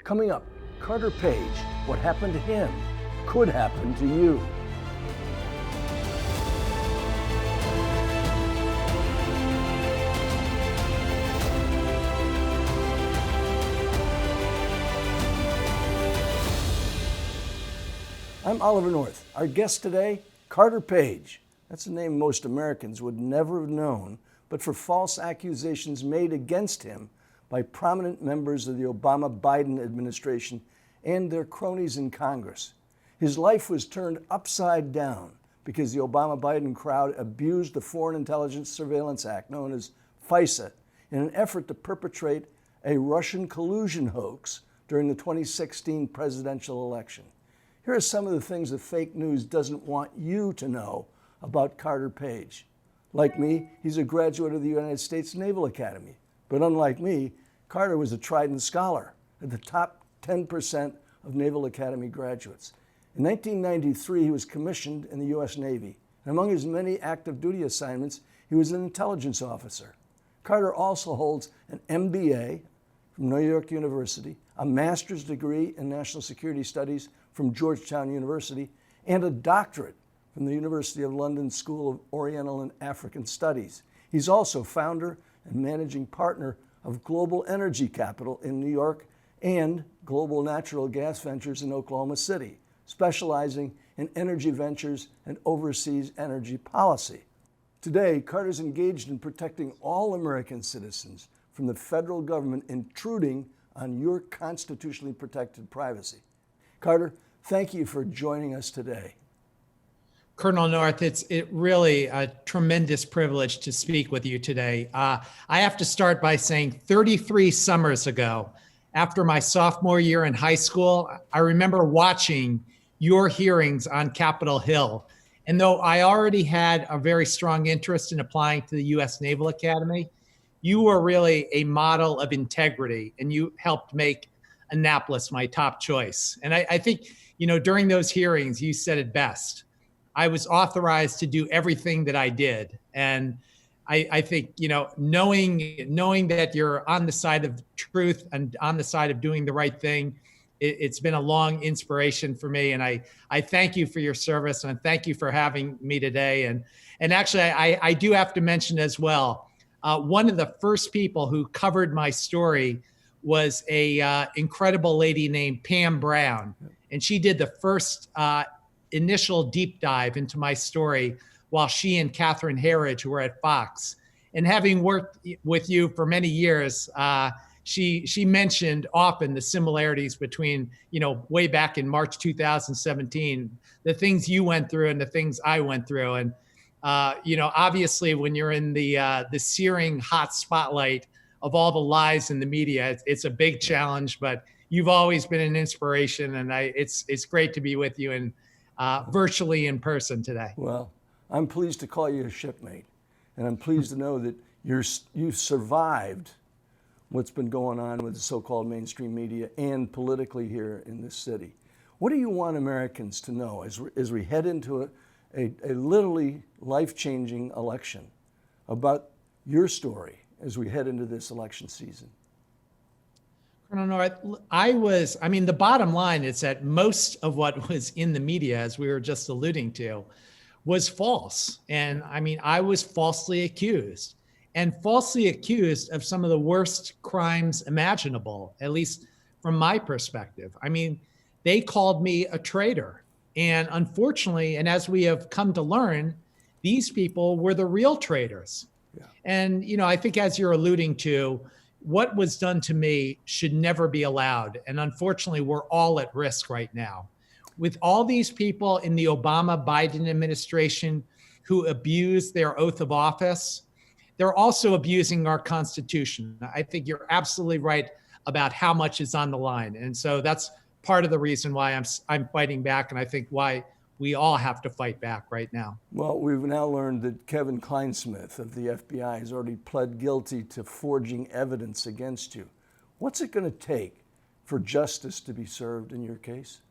Coming up, Carter Page, what happened to him could happen to you. I'm Oliver North. Our guest today, Carter Page. That's a name most Americans would never have known, but for false accusations made against him by prominent members of the Obama-Biden administration and their cronies in Congress. His life was turned upside down because the Obama-Biden crowd abused the Foreign Intelligence Surveillance Act, known as FISA, in an effort to perpetrate a Russian collusion hoax during the 2016 presidential election. Here are some of the things that fake news doesn't want you to know about Carter Page. Like me, he's a graduate of the United States Naval Academy. But unlike me, Carter was a Trident Scholar at the top 10% of Naval Academy graduates. In 1993, he was commissioned in the U.S. Navy. And among his many active duty assignments, he was an intelligence officer. Carter also holds an MBA from New York University, a master's degree in national security studies from Georgetown University, and a doctorate from the University of London School of Oriental and African Studies. He's also founder and managing partner of Global Energy Capital in New York and Global Natural Gas Ventures in Oklahoma City, specializing in energy ventures and overseas energy policy. Today, Carter's engaged in protecting all American citizens from the federal government intruding on your constitutionally protected privacy. Carter, thank you for joining us today. Colonel North, it's really a tremendous privilege to speak with you today. I have to start by saying 33 summers ago, after my sophomore year in high school, I remember watching your hearings on Capitol Hill. And though I already had a very strong interest in applying to the U.S. Naval Academy, you were really a model of integrity, and you helped make Annapolis my top choice. And I think, during those hearings, you said it best. I was authorized to do everything that I did. And I think, knowing that you're on the side of truth and on the side of doing the right thing, it's been a long inspiration for me. And I thank you for your service, and thank you for having me today. And actually, I do have to mention as well, one of the first people who covered my story was a incredible lady named Pam Brown. And she did the first initial deep dive into my story while she and Catherine Herridge were at Fox. And having worked with you for many years, she mentioned often the similarities between, way back in March 2017, the things you went through and the things I went through. And, obviously when you're in the searing hot spotlight of all the lies in the media, it's a big challenge, but you've always been an inspiration, and it's great to be with you and virtually in person today. Well, I'm pleased to call you a shipmate, and I'm pleased to know that you've survived what's been going on with the so-called mainstream media and politically here in this city. What do you want Americans to know as we head into a literally life-changing election about your story as we head into this election season? Colonel North, the bottom line is that most of what was in the media, as we were just alluding to, was false. And I was falsely accused of some of the worst crimes imaginable, at least from my perspective. They called me a traitor. And unfortunately, and as we have come to learn, these people were the real traitors. Yeah. And, I think as you're alluding to, what was done to me should never be allowed. And unfortunately, we're all at risk right now. With all these people in the Obama-Biden administration who abuse their oath of office, they're also abusing our Constitution. I think you're absolutely right about how much is on the line. And so that's part of the reason why I'm fighting back, and I think why we all have to fight back right now. Well, we've now learned that Kevin Kleinsmith of the FBI has already pled guilty to forging evidence against you. What's it going to take for justice to be served in your case?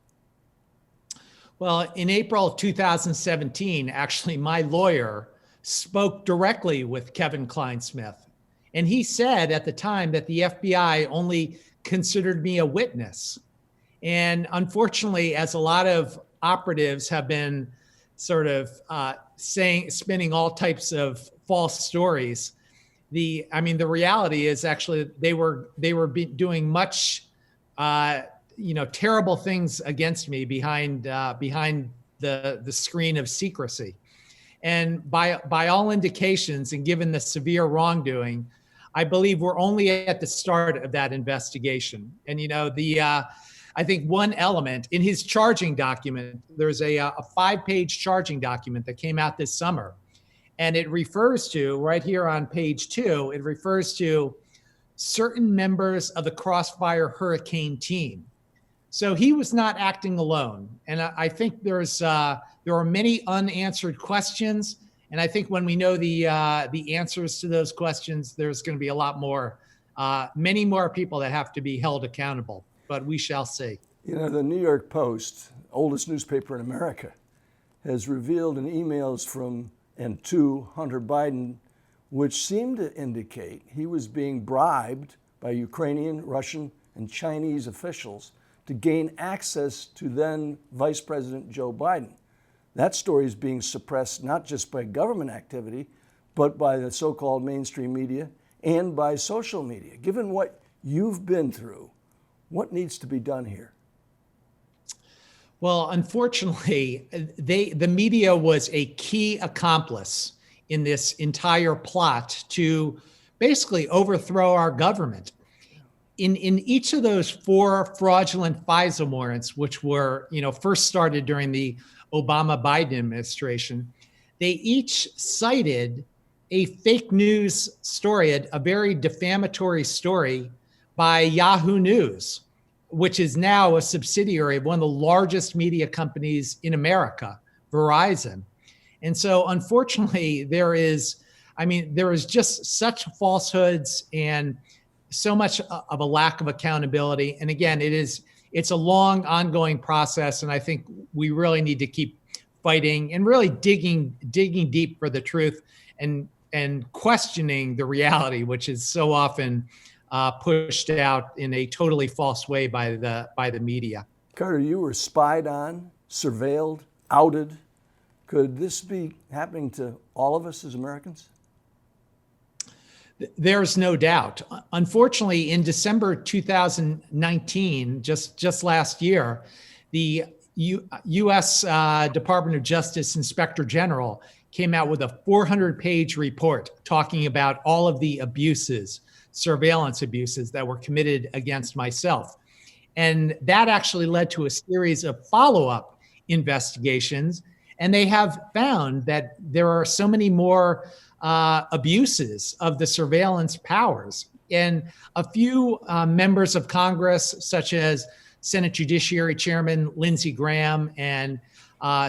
Well, in April 2017, actually, my lawyer spoke directly with Kevin Kleinsmith. And he said at the time that the FBI only considered me a witness. And unfortunately, as a lot of operatives have been sort of spinning all types of false stories, the reality is actually they were doing much, terrible things against me behind the screen of secrecy. And by all indications, and given the severe wrongdoing, I believe we're only at the start of that investigation. And I think one element in his charging document, there's a 5-page charging document that came out this summer, and it refers to, right here on page 2, it refers to certain members of the Crossfire Hurricane team. So he was not acting alone. And I think there are many unanswered questions. And I think when we know the answers to those questions, there's going to be a lot more, many more people that have to be held accountable. But we shall see. The New York Post, oldest newspaper in America, has revealed in emails from and to Hunter Biden, which seem to indicate he was being bribed by Ukrainian, Russian, and Chinese officials to gain access to then Vice President Joe Biden. That story is being suppressed not just by government activity, but by the so-called mainstream media and by social media. Given what you've been through, what needs to be done here? Well, unfortunately, the media was a key accomplice in this entire plot to basically overthrow our government. In each of those 4 fraudulent FISA warrants, which were first started during the Obama-Biden administration, they each cited a fake news story, a very defamatory story by Yahoo News, which is now a subsidiary of one of the largest media companies in America, Verizon. And so unfortunately, there is just such falsehoods and so much of a lack of accountability. And again, it's a long ongoing process. And I think we really need to keep fighting and really digging deep for the truth and questioning the reality, which is so often pushed out in a totally false way by the media. Carter, you were spied on, surveilled, outed. Could this be happening to all of us as Americans? There's no doubt. Unfortunately, in December 2019, just last year, the U.S. Department of Justice Inspector General came out with a 400-page report talking about all of the surveillance abuses that were committed against myself. And that actually led to a series of follow-up investigations. And they have found that there are so many more abuses of the surveillance powers. And a few members of Congress, such as Senate Judiciary Chairman Lindsey Graham and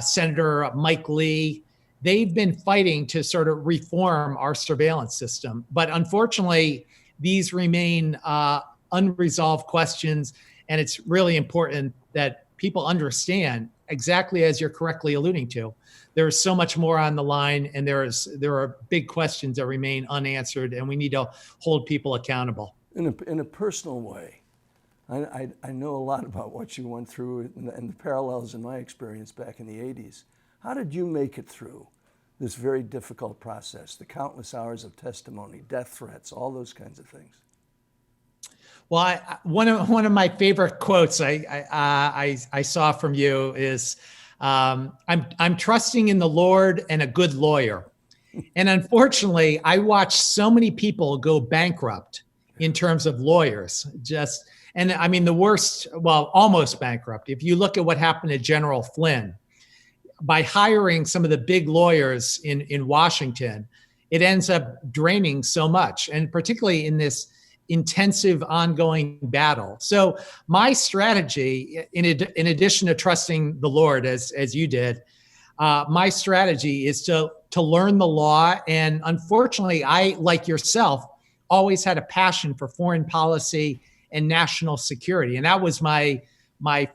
Senator Mike Lee, they've been fighting to sort of reform our surveillance system. But unfortunately, these remain unresolved questions. And it's really important that people understand, exactly as you're correctly alluding to, there's so much more on the line, and there are big questions that remain unanswered, and we need to hold people accountable. In a personal way, I know a lot about what you went through and the parallels in my experience back in the 80s. How did you make it through this very difficult process, the countless hours of testimony, death threats, all those kinds of things? Well, one of my favorite quotes I saw from you is, I'm trusting in the Lord and a good lawyer. And unfortunately, I watched so many people go bankrupt in terms of lawyers. The worst, well, almost bankrupt. If you look at what happened to General Flynn, by hiring some of the big lawyers in Washington, it ends up draining so much, and particularly in this intensive ongoing battle. So my strategy, in addition to trusting the Lord as you did, my strategy is to learn the law. And unfortunately, I, like yourself, always had a passion for foreign policy and national security. And that was my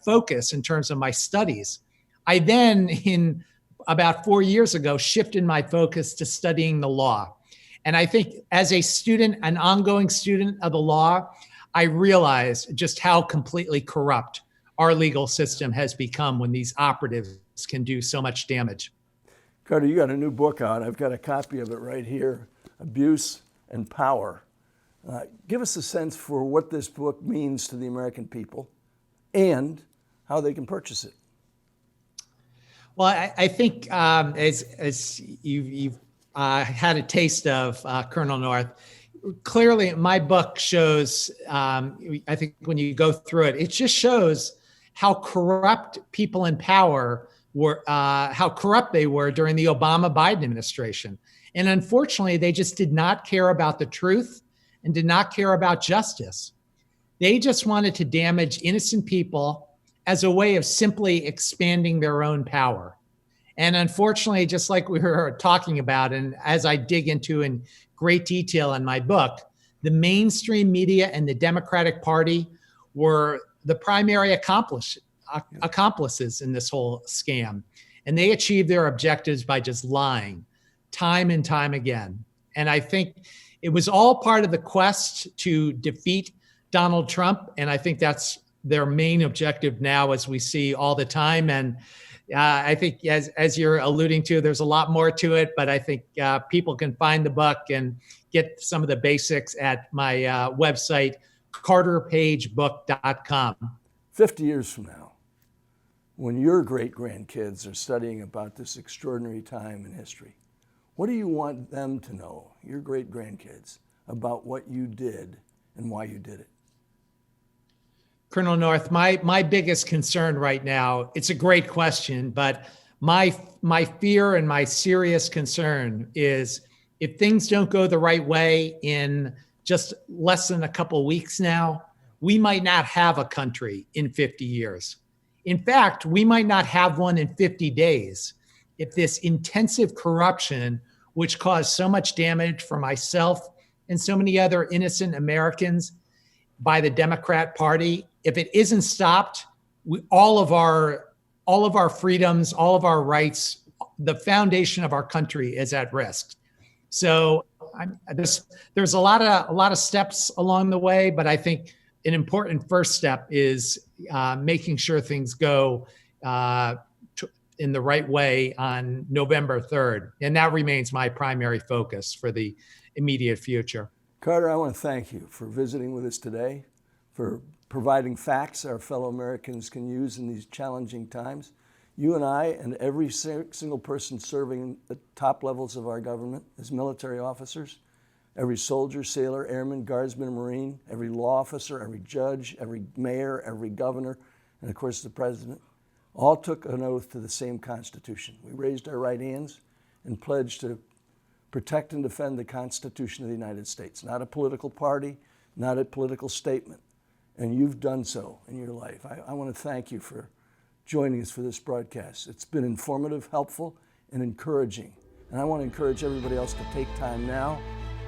focus in terms of my studies. I then, in about 4 years ago, shifted my focus to studying the law. And I think as a student, an ongoing student of the law, I realized just how completely corrupt our legal system has become when these operatives can do so much damage. Carter, you got a new book out. I've got a copy of it right here, Abuse and Power. Give us a sense for what this book means to the American people and how they can purchase it. Well, I think as you've had a taste of, Colonel North, clearly my book shows, I think when you go through it, it just shows how corrupt people in power were, how corrupt they were during the Obama-Biden administration. And unfortunately, they just did not care about the truth and did not care about justice. They just wanted to damage innocent people as a way of simply expanding their own power. And unfortunately, just like we were talking about, and as I dig into in great detail in my book, the mainstream media and the Democratic Party were the primary accomplices in this whole scam. And they achieved their objectives by just lying time and time again. And I think it was all part of the quest to defeat Donald Trump. And I think that's their main objective now, as we see all the time. And I think, as you're alluding to, there's a lot more to it, but I think people can find the book and get some of the basics at my website, carterpagebook.com. 50 years from now, when your great-grandkids are studying about this extraordinary time in history, what do you want them to know, your great-grandkids, about what you did and why you did it? Colonel North, my biggest concern right now, it's a great question, but my fear and my serious concern is if things don't go the right way in just less than a couple weeks now, we might not have a country in 50 years. In fact, we might not have one in 50 days if this intensive corruption, which caused so much damage for myself and so many other innocent Americans by the Democrat Party, if it isn't stopped, all of our freedoms, all of our rights, the foundation of our country is at risk. So there's a lot of steps along the way, but I think an important first step is making sure things go in the right way on November 3rd. And that remains my primary focus for the immediate future. Carter, I want to thank you for visiting with us today, for providing facts our fellow Americans can use in these challenging times. You and I and every single person serving at the top levels of our government as military officers, every soldier, sailor, airman, guardsman, Marine, every law officer, every judge, every mayor, every governor, and of course the president, all took an oath to the same Constitution. We raised our right hands and pledged to protect and defend the Constitution of the United States, not a political party, not a political statement. And you've done so in your life. I want to thank you for joining us for this broadcast. It's been informative, helpful, and encouraging. And I want to encourage everybody else to take time now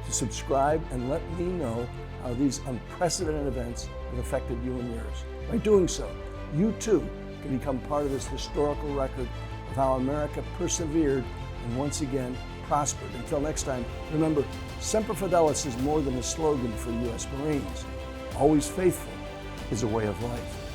to subscribe and let me know how these unprecedented events have affected you and yours. By doing so, you too can become part of this historical record of how America persevered and once again prospered. Until next time, remember, Semper Fidelis is more than a slogan for U.S. Marines. Always faithful is a way of life.